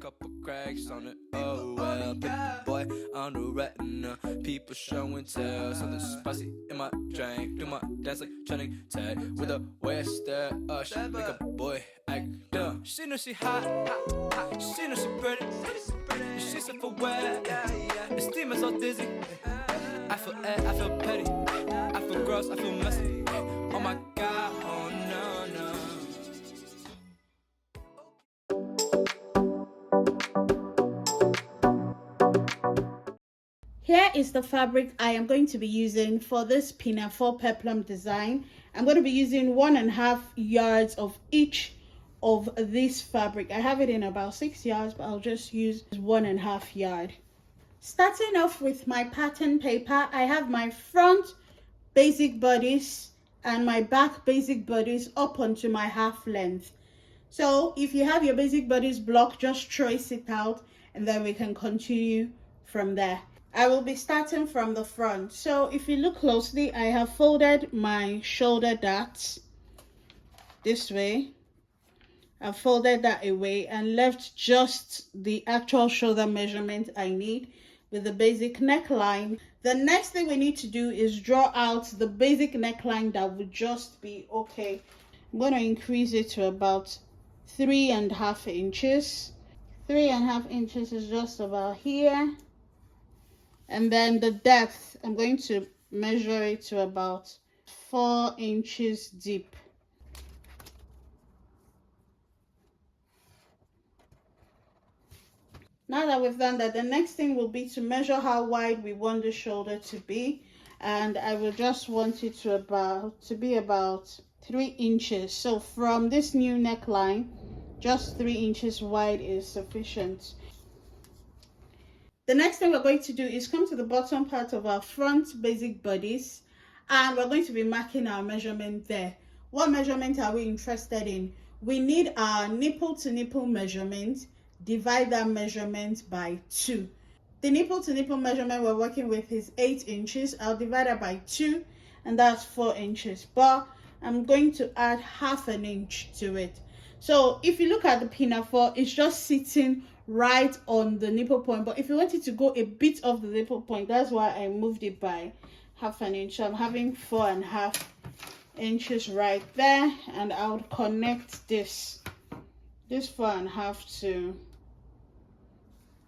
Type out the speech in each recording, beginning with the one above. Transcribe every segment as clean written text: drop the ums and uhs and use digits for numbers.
couple cracks on it. Oh well, put the boy on the retina. People show and tell. Something spicy in my drink. Do my dance like Channing Tag. With the way I stare, she make a boy act dumb. She know she hot, she know she pretty. She's self-aware, the steam is so dizzy. I feel I feel petty, I feel gross, I feel messy. Oh my god, oh no, no. Here is the fabric I am going to be using for this pinafore peplum design. I'm going to be using 1.5 yards of each of this fabric. I have it in about 6 yards, but I'll just use 1.5 yard. Starting off with my pattern paper, I have my front basic bodice and my back basic bodice up onto my half length. So if you have your basic bodice block, just trace it out and then we can continue from there. I will be starting from the front. So if you look closely, I have folded my shoulder darts this way. I've folded that away and left just the actual shoulder measurement I need with the basic neckline. The next thing we need to do is draw out the basic neckline that would just be okay. I'm going to increase it to about 3.5 inches. 3.5 inches is just about here. And then the depth, I'm going to measure it to about 4 inches deep. Now that we've done that, the next thing will be to measure how wide we want the shoulder to be. And I will just want it to be about 3 inches. So from this new neckline, just 3 inches wide is sufficient. The next thing we're going to do is come to the bottom part of our front basic bodice, and we're going to be marking our measurement there. What measurement are we interested in? We need our nipple to nipple measurement. Divide that measurement by 2. The nipple to nipple measurement we're working with is 8 inches. I'll divide that by 2 and that's 4 inches, but I'm going to add 1/2 inch to it. So if you look at the pinafore, it's just sitting right on the nipple point, but if you wanted to go a bit off the nipple point, that's why I moved it by 1/2 inch. So I'm having 4.5 inches right there, and I would connect this 4.5 to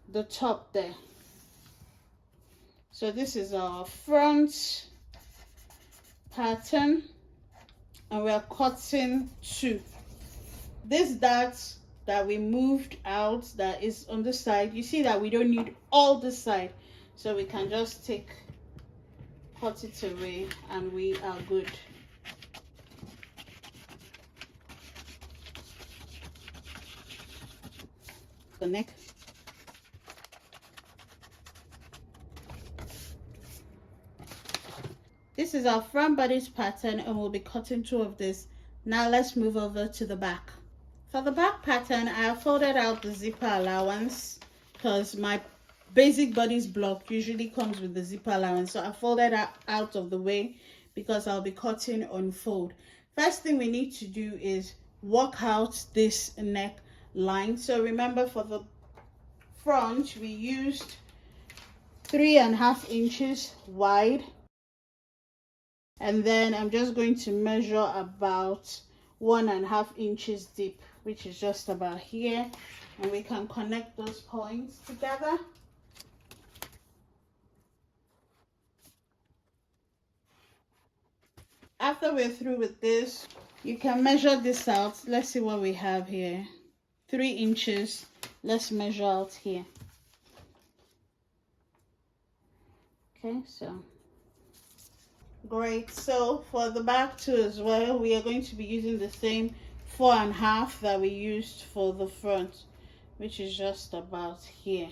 the top there. So this is our front pattern, and we are cutting 2. This dart that we moved out that is on the side, you see that we don't need all the side, so we can just cut it away and we are good. The neck. This is our front bodice pattern, and we'll be cutting 2 of this. Now let's move over to the back. For the back pattern, I have folded out the zipper allowance because my basic bodice block usually comes with the zipper allowance. So I folded that out of the way because I'll be cutting on fold. First thing we need to do is work out this neck line. So remember, for the front we used 3.5 inches wide, and then I'm just going to measure about 1.5 inches deep, which is just about here, and we can connect those points together. After we're through with this, you can measure this out. Let's see what we have here. 3 inches. Let's measure out here. Okay, so great. So for the back too as well, we are going to be using the same 4.5 that we used for the front, which is just about here,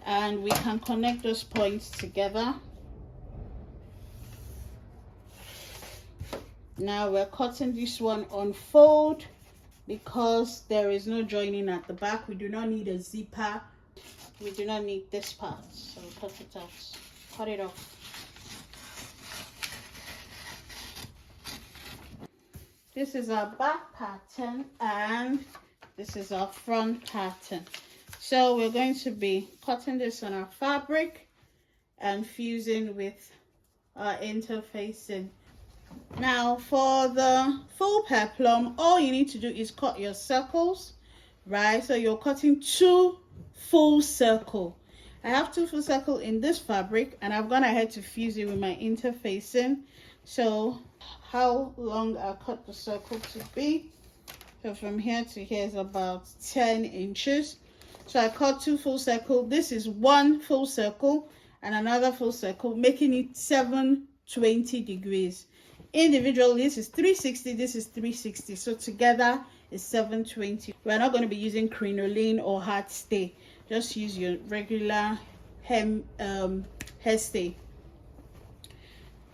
and we can connect those points together. Now we're cutting this one on fold because there is no joining at the back. We do not need a zipper, we do not need this part, so cut it out, cut it off. This is our back pattern and this is our front pattern. So we're going to be cutting this on our fabric and fusing with our interfacing. Now for the full peplum, all you need to do is cut your circles, right? So you're cutting 2 full circle. I have 2 full circle in this fabric, and I've gone ahead to fuse it with my interfacing. So how long I cut the circle to be, so from here to here is about 10 inches. So I cut 2 full circle. This is 1 full circle and another full circle, making it 720 degrees. Individually, this is 360, this is 360, so together is 720. We're not going to be using crinoline or hard stay. Just use your regular hair stay.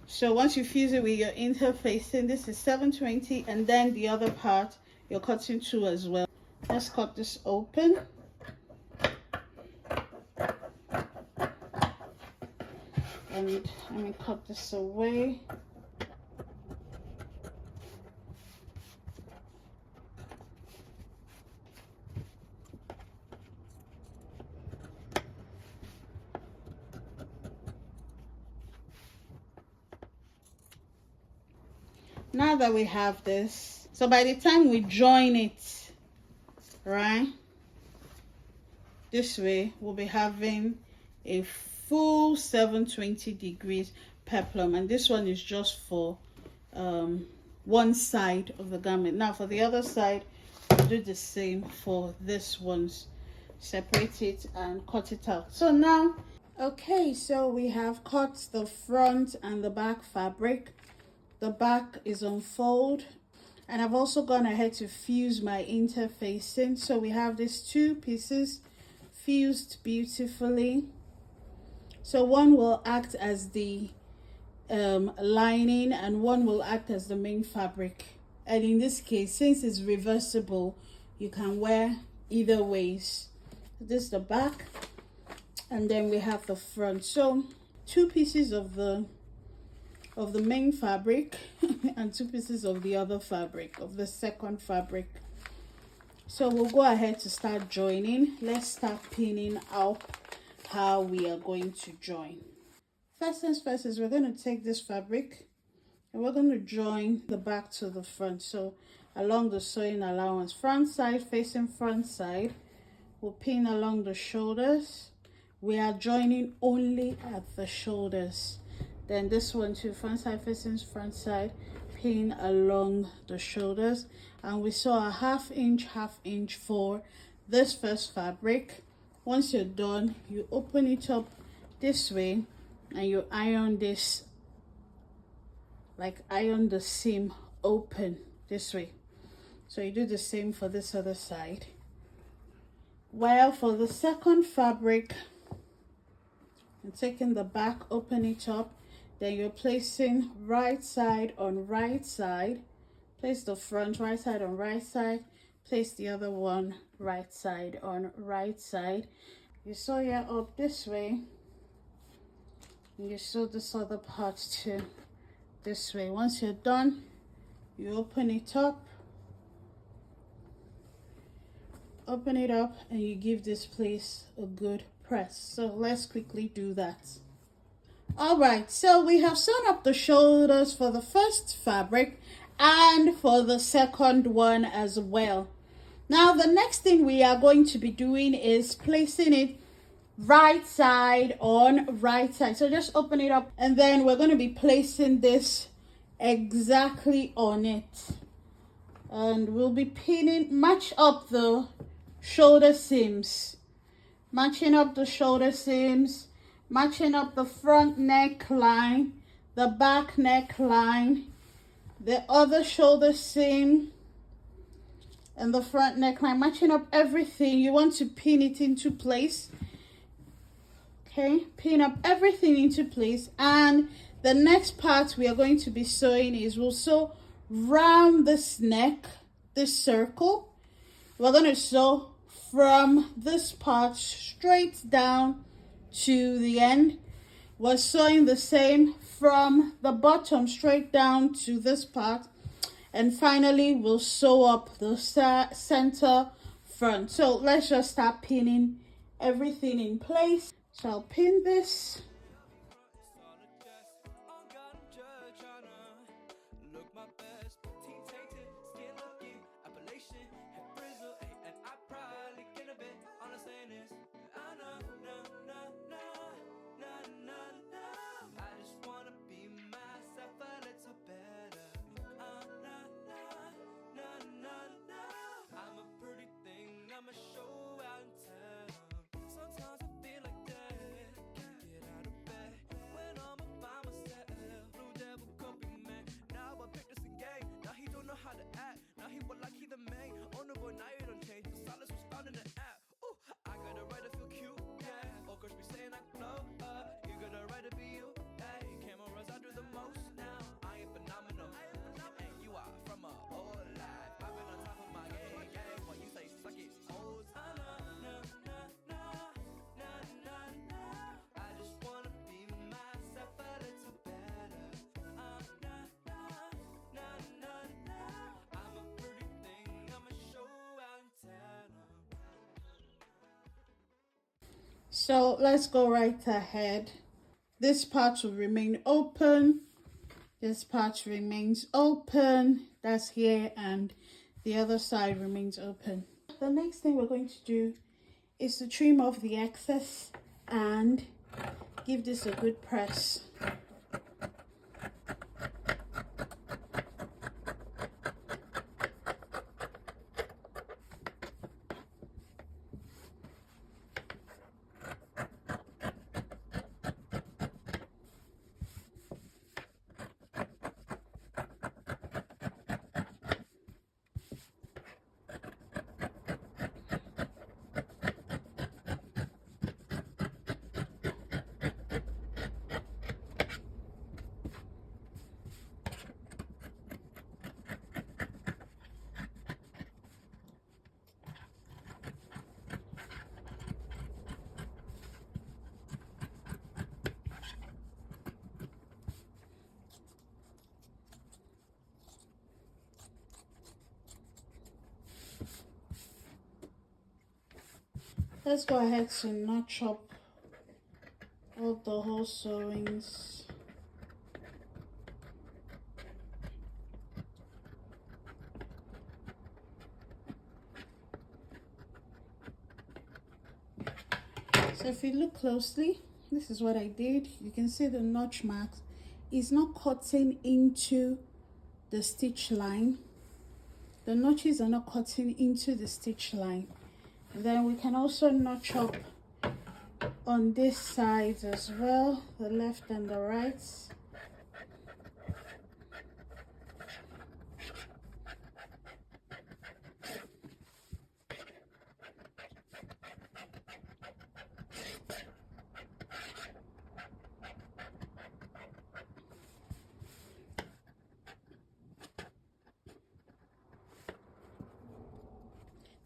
So once you fuse it with your interfacing, this is 720, and then the other part you're cutting 2 as well. Let's cut this open. And let me cut this away. Now that we have this, so by the time we join it, right, this way, we'll be having a full 720 degrees peplum, and this one is just for one side of the garment. Now for the other side, we'll do the same for this one's. Separate it and cut it out. So now, okay, so we have cut the front and the back fabric. The back is on fold, and I've also gone ahead to fuse my interfacing. So we have these 2 pieces fused beautifully. So one will act as the lining, and one will act as the main fabric. And in this case, since it's reversible, you can wear either ways. This is the back, and then we have the front. So 2 pieces of the main fabric and 2 pieces of the other fabric, of the second fabric. So we'll go ahead to start joining. Let's start pinning up how we are going to join. First things first is we're going to take this fabric and we're going to join the back to the front. So along the sewing allowance, front side facing front side, we'll pin along the shoulders. We are joining only at the shoulders. Then this one too, front side facing front side, pin along the shoulders. And we sew a half inch for this first fabric. Once you're done, you open it up this way and you iron this, like iron the seam open this way. So you do the same for this other side. While for the second fabric, I'm taking the back, open it up, then you're placing right side on right side. Place the front right side on right side. Place the other one right side on right side. You sew your up this way. And you sew this other part too this way. Once you're done, you open it up. Open it up and you give this place a good press. So let's quickly do that. All right, so we have sewn up the shoulders for the first fabric and for the second one as well. Now the next thing we are going to be doing is placing it right side on right side. So just open it up and then we're going to be placing this exactly on it, and we'll be pinning, match up the shoulder seams, matching up the shoulder seams, matching up the front neckline, the back neckline, the other shoulder seam, and the front neckline, matching up everything. You want to pin it into place. Okay, pin up everything into place. And the next part we are going to be sewing is we'll sew round this neck, this circle. We're going to sew from this part straight down to the end. We're sewing the same from the bottom straight down to this part, and finally we'll sew up the center front. So let's just start pinning everything in place. So I'll pin this. So let's go right ahead. This part will remain open. This part remains open. That's here, and the other side remains open. The next thing we're going to do is to trim off the excess and give this a good press. Let's go ahead to notch up all the whole sewings. So if you look closely, this is what I did. You can see the notch marks. It's not cutting into the stitch line. The notches are not cutting into the stitch line. Then we can also notch up on this side as well, the left and the right.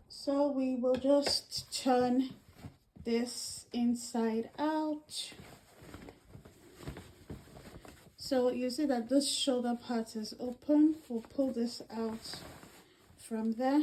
So we will just turn this inside out. So you see that this shoulder part is open. We'll pull this out from there.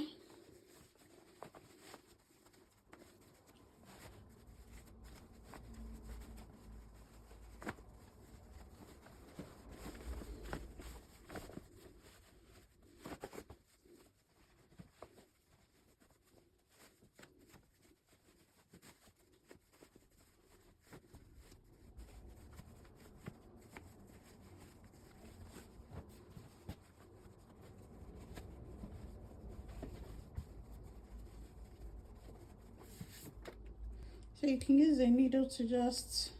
So you can use a needle to just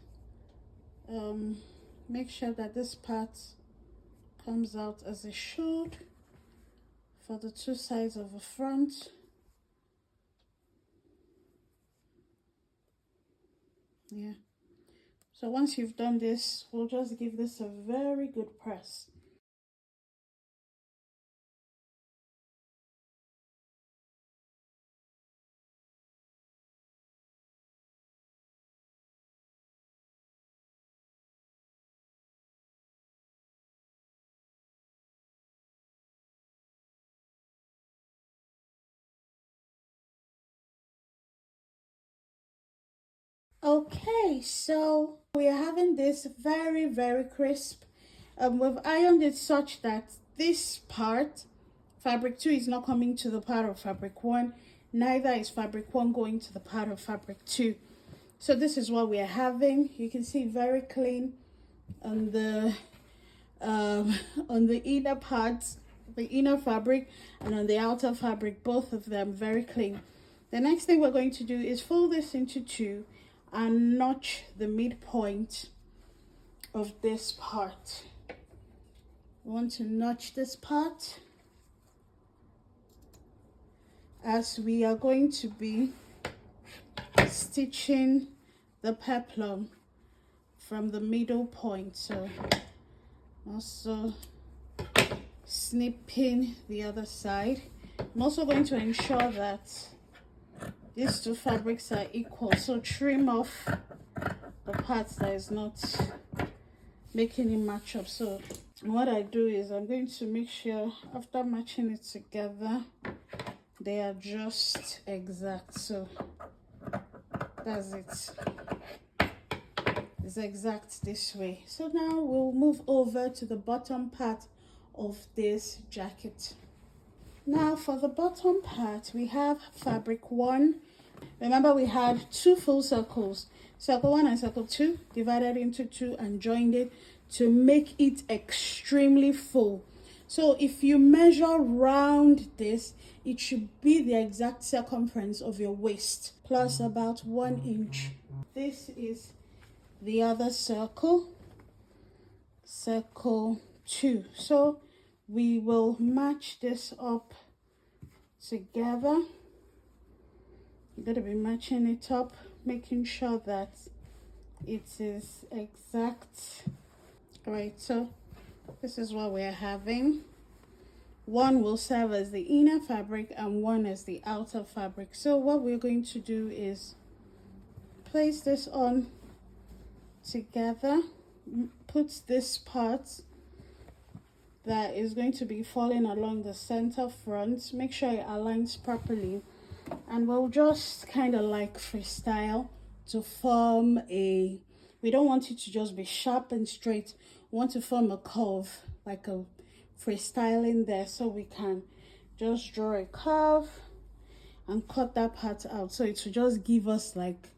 make sure that this part comes out as it should for the two sides of the front. Yeah. So once you've done this, we'll just give this a very good press. Okay, so we are having this very crisp. We've ironed it such that this part, fabric 2, is not coming to the part of fabric 1, neither is fabric 1 going to the part of fabric 2. So this is what we are having. You can see very clean on the inner parts, the inner fabric, and on the outer fabric, both of them very clean. The next thing we're going to do is fold this into 2 and notch the midpoint of this part. We want to notch this part as we are going to be stitching the peplum from the middle point. So also snipping the other side. I'm also going to ensure that these two fabrics are equal, so trim off the parts that is not making it match up. So what I do is I'm going to make sure after matching it together they are just exact. So that's it, it's exact this way. So now we'll move over to the bottom part of this jacket. Now for the bottom part, we have fabric 1. Remember, we had 2 full circles, circle 1 and circle 2, divided into 2 and joined it to make it extremely full. So if you measure round this, it should be the exact circumference of your waist plus about 1 inch. This is the other circle, circle 2. So we will match this up together. You're going to be matching it up, making sure that it is exact. All right, so this is what we're having. One will serve as the inner fabric and one as the outer fabric. So what we're going to do is place this on together, put this part that is going to be falling along the center front, make sure it aligns properly, and we'll just kind of like freestyle to form a, we don't want it to just be sharp and straight, we want to form a curve, like a freestyling there. So we can just draw a curve and cut that part out, so it will just give us like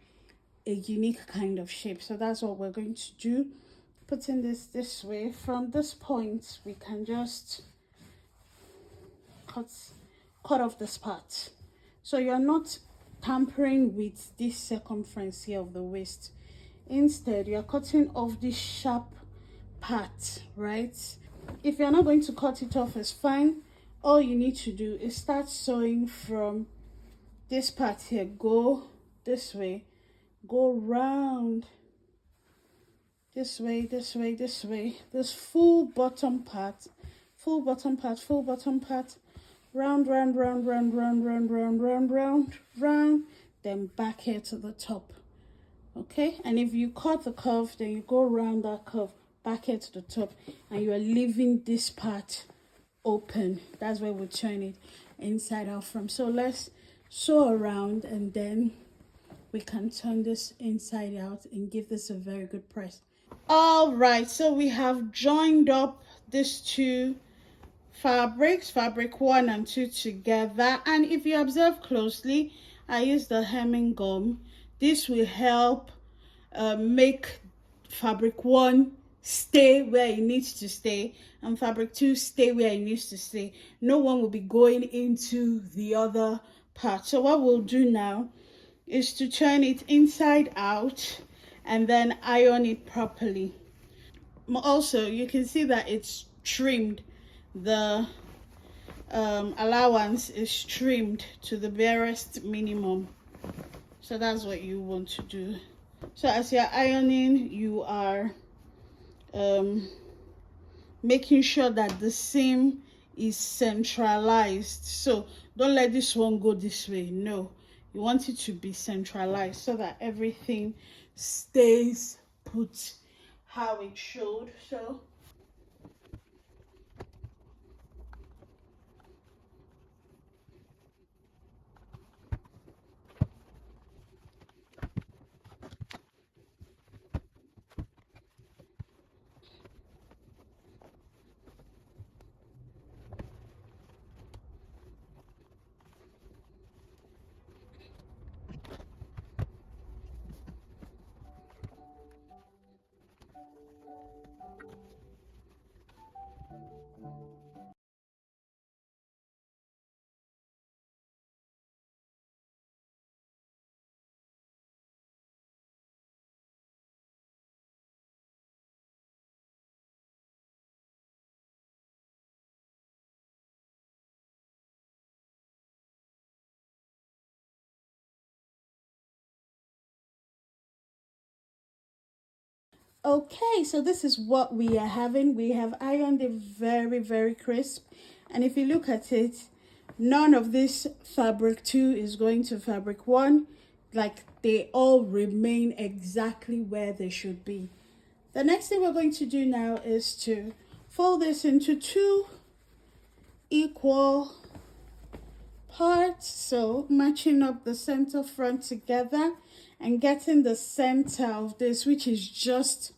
a unique kind of shape. So that's what we're going to do. Putting this way, from this point we can just cut off this part, so you're not tampering with this circumference here of the waist. Instead, you're cutting off this sharp part, right? If you're not going to cut it off, it's fine. All you need to do is start sewing from this part here, go this way, go round this way, this way, this way, this full bottom part, full bottom part, full bottom part, round, round, round, round, round, round, round, round, round, round, then back here to the top. Okay, and if you cut the curve, then you go around that curve back here to the top, and you are leaving this part open. That's where we turn it inside out from. So let's sew around, and then we can turn this inside out and give this a very good press. All right, so we have joined up these two fabrics, fabric 1 and 2 together, and if you observe closely, I use the hemming gum. This will help make fabric 1 stay where it needs to stay and fabric 2 stay where it needs to stay. No one will be going into the other part. So what we'll do now is to turn it inside out and then iron it properly. Also, you can see that it's trimmed. The allowance is trimmed to the barest minimum. So that's what you want to do. So as you're ironing, you are making sure that the seam is centralized. So don't let this one go this way. No, you want it to be centralized so that everything stays put how it should. So Okay, so this is what we are having. We have ironed it very, very crisp. And if you look at it, none of this fabric 2 is going to fabric 1. Like, they all remain exactly where they should be. The next thing we're going to do now is to fold this into 2 equal parts. So matching up the center front together and getting the center of this, which is just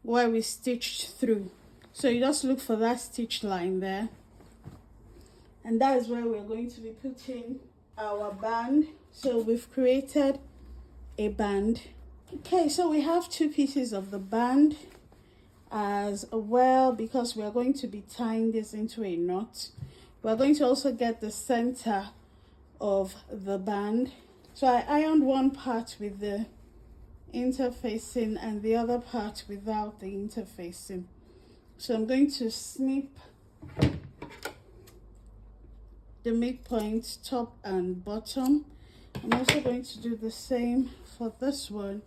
where we stitched through. So you just look for that stitch line there. And that is where we're going to be putting our band. So we've created a band. Okay, so we have 2 pieces of the band as well, because we are going to be tying this into a knot. We're going to also get the center of the band. So I ironed one part with the interfacing and the other part without the interfacing. So I'm going to snip the midpoint top and bottom. I'm also going to do the same for this one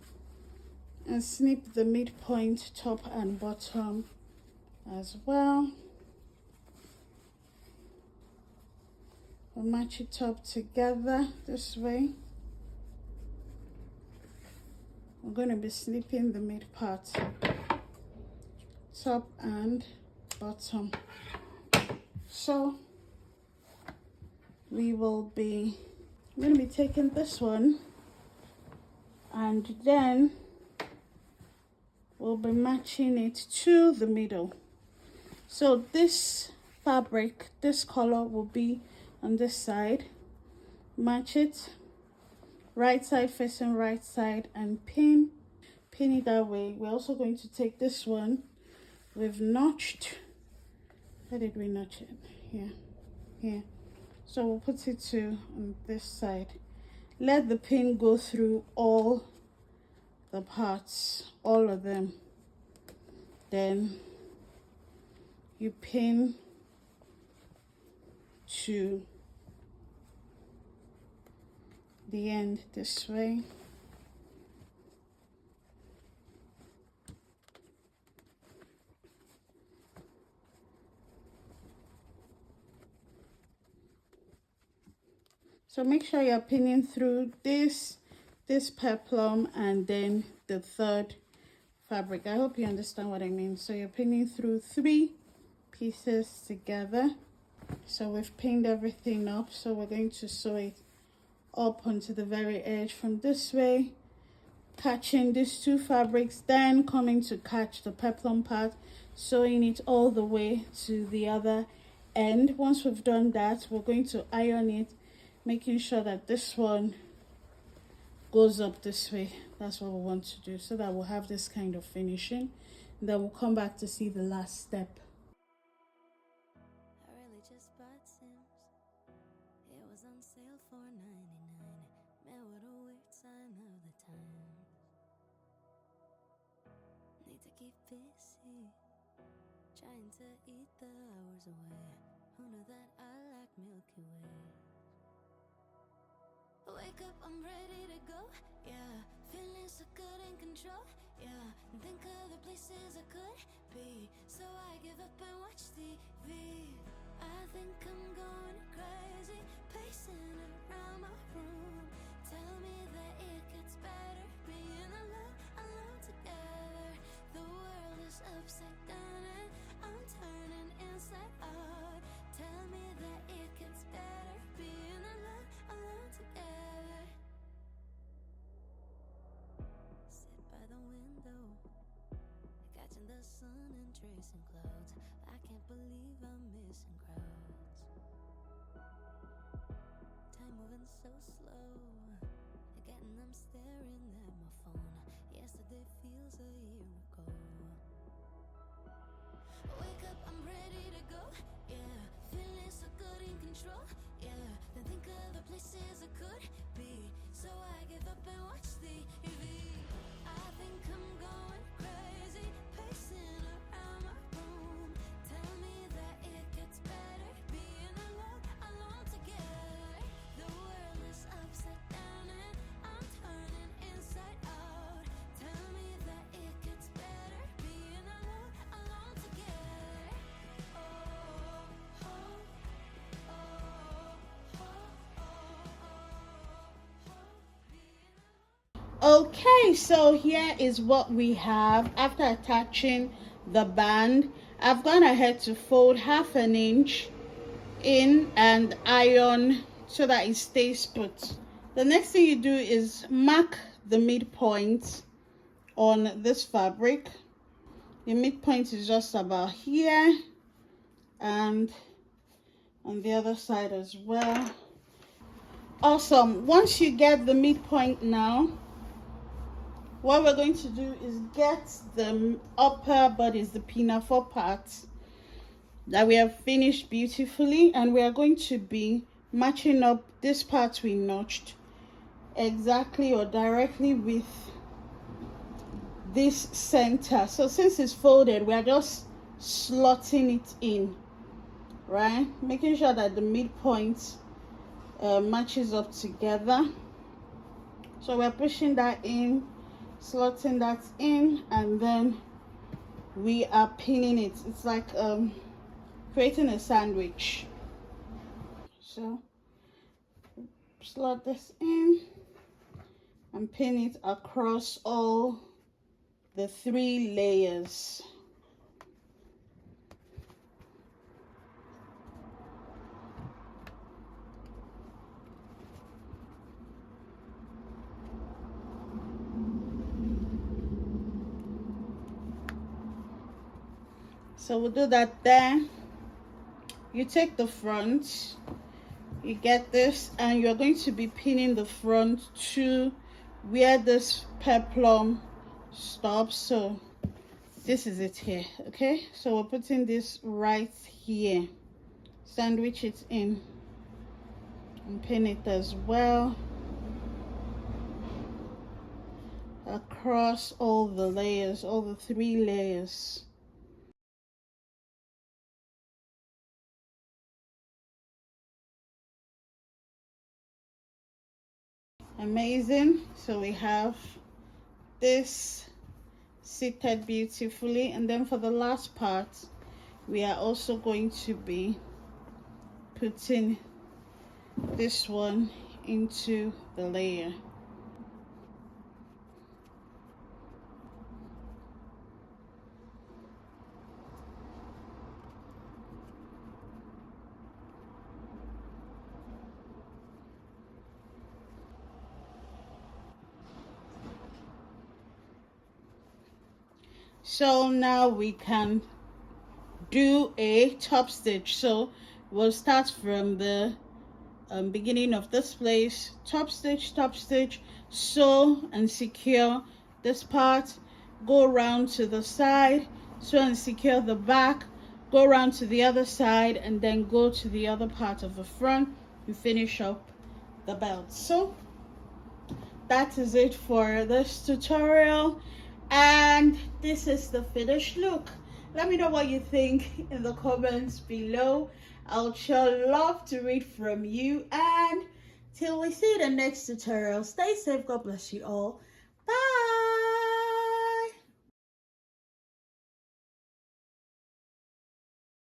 and snip the midpoint top and bottom as well. We'll match it up together this way. I'm going to be snipping the mid part, top and bottom. So we will be, I'm going to be taking this one and then we'll be matching it to the middle. So this fabric, this color will be on this side. Match it, right side facing right side, and pin it that way. We're also going to take this one, we've notched, where did we notch it? Here. So we'll put it to on this side. Let the pin go through all the parts, all of them. Then you pin to the end this way. So make sure you're pinning through this peplum and then the third fabric. I hope you understand what I mean. So you're pinning through 3 pieces together. So we've pinned everything up. So we're going to sew it up onto the very edge from this way, catching these 2 fabrics, then coming to catch the peplum part, sewing it all the way to the other end. Once we've done that, we're going to iron it, making sure that this one goes up this way. That's what we want to do, so that we'll have this kind of finishing. And then we'll come back to see the last step. I really just bought Sims. It was on sale for $99. Man, what a weird sign of the times. Need to keep busy, trying to eat the hours away. Who knew that I like Milky Way? Wake up, I'm ready to go, yeah. Feeling so good in control, yeah. Think of the places I could be, so I give up and watch TV. I think I'm going crazy, pacing around my room. Tell me that it gets better, being alone together. The world is upside down and I'm turning inside out. Tell me that it gets better, being alone together. Sit by the window, catching the sun and tracing clouds. I can't believe I'm missing crowds. Time moving so slow, again I'm staring at my phone. Yesterday feels a year ago. Wake up, I'm ready to go, yeah. Feeling so good in control, yeah. Then think of the places I could be, so I give up and watch TV. I think I'm going crazy, pacing around my room. Tell me that it gets better, being alone together. The world is upside down and I'm turning inside out. Tell me that it gets better. Okay, so here is what we have after attaching the band. I've gone ahead to fold 1/2 inch in and iron so that it stays put. The next thing you do is mark the midpoint on this fabric. The midpoint is just about here, and on the other side as well. Awesome. Once you get the midpoint now, what we're going to do is get the upper bodice, the pinafore part that we have finished beautifully, and we are going to be matching up this part we notched exactly or directly with this center. So since it's folded, we are just slotting it in, right, making sure that the midpoint matches up together. So we're pushing that in, slotting that in, and then we are pinning it. It's like creating a sandwich. So slot this in and pin it across all the 3 layers. So we'll do that there. You take the front, you get this, and you're going to be pinning the front to where this peplum stops. So this is it here. Okay, so we're putting this right here, sandwich it in and pin it as well across all the layers, all the 3 layers. Amazing. So we have this seated beautifully, and then for the last part we are also going to be putting this one into the layer. So now we can do a top stitch. So we'll start from the beginning of this place, top stitch, sew and secure this part, go around to the side, sew and secure the back, go around to the other side, and then go to the other part of the front and finish up the belt. So that is it for this tutorial, and this is the finished look. Let me know what you think in the comments below. I'll sure love to read from you, and till we see the next tutorial, stay safe, God bless you all,